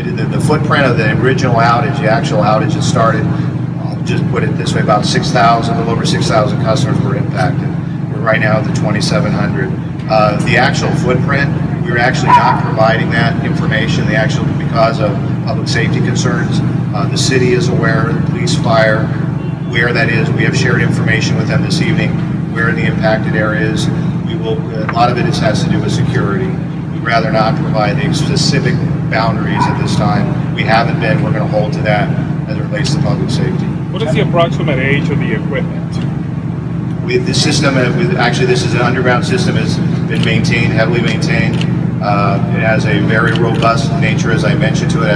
the footprint of the original outage, the actual outage that started, I'll just put it this way, about 6,000, a little over 6,000 customers were impacted. We're right now at the 2,700. The actual footprint, we were actually not providing that information, because of public safety concerns. The city is aware, the police, fire, where that is. We have shared information with them this evening, where the impacted areas. A lot of it has to do with security. We'd rather not provide the specific boundaries at this time. We haven't been. We're going to hold to that as it relates to public safety. What is the approximate age of the equipment? With the system, actually this is an underground system, has been maintained, heavily maintained. It has a very robust nature, as I mentioned to it,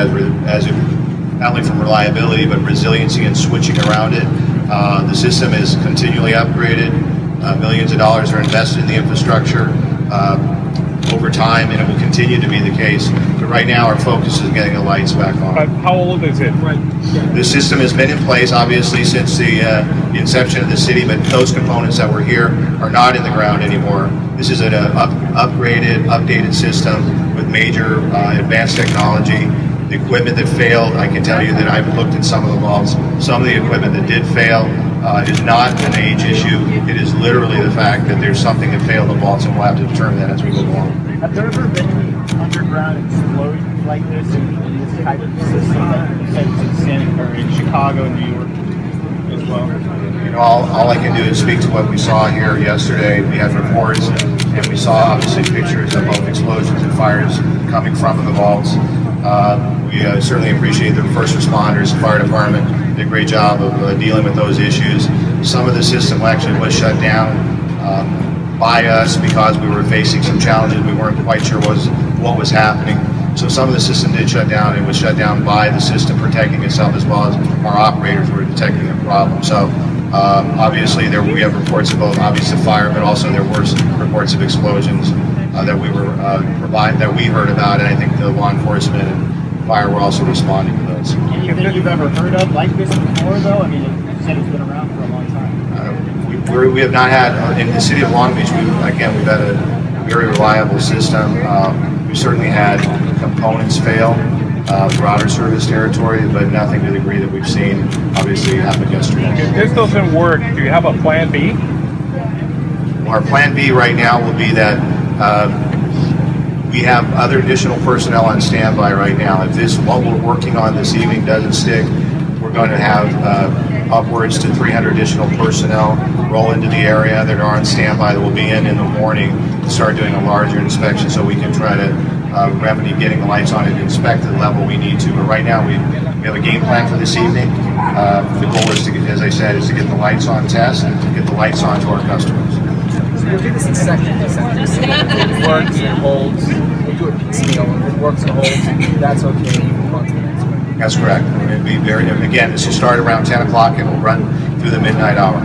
not only from reliability, but resiliency and switching around it. The system is continually upgraded. Millions of dollars are invested in the infrastructure over time, and it will continue to be the case. But right now, our focus is getting the lights back on. But how old is it? The system has been in place, obviously, since the inception of the city, but those components that were here are not in the ground anymore. This is an upgraded, updated system with major advanced technology. The equipment that failed, I can tell you that I've looked at some of the vaults. Some of the equipment that did fail is not an age issue. It is literally the fact that there's something that failed the vaults, and we'll have to determine that as we go along. Have there ever been any underground explosions like this in this type of system in Chicago and New York as well? You know, all I can do is speak to what we saw here yesterday. We had reports, and we saw obviously pictures of both explosions and fires coming from the vaults. We certainly appreciate the first responders, the fire department did a great job of dealing with those issues. Some of the system actually was shut down by us because we were facing some challenges. We weren't quite sure what was happening. So some of the system did shut down, and it was shut down by the system protecting itself, as well as our operators were detecting the problem. So obviously we have reports of both obviously fire, but also there were reports of explosions that we heard about, and I think the law enforcement and fire were also responding to those. Anything you've ever heard of like this before, though? I mean, you said it's been around for a long time. We have not had, in the city of Long Beach, we've had a very reliable system. We've certainly had components fail throughout our service territory, but nothing to the degree that we've seen, obviously, happen yesterday. If this doesn't work, do you have a plan B? Our plan B right now will be that we have other additional personnel on standby right now. If what we're working on this evening doesn't stick, we're going to have upwards to 300 additional personnel roll into the area that are on standby that will be in the morning to start doing a larger inspection, so we can try to remedy getting the lights on and inspect the level we need to. But right now we have a game plan for this evening. The goal is to, as I said, is to get the lights on test and to get the lights on to our customers. So we'll do this in sections. If it works and holds, we'll do it piecemeal. If it works and holds, that's okay. You move on to the next one. That's correct. It'll be again, this will start around 10 o'clock and will run through the midnight hour.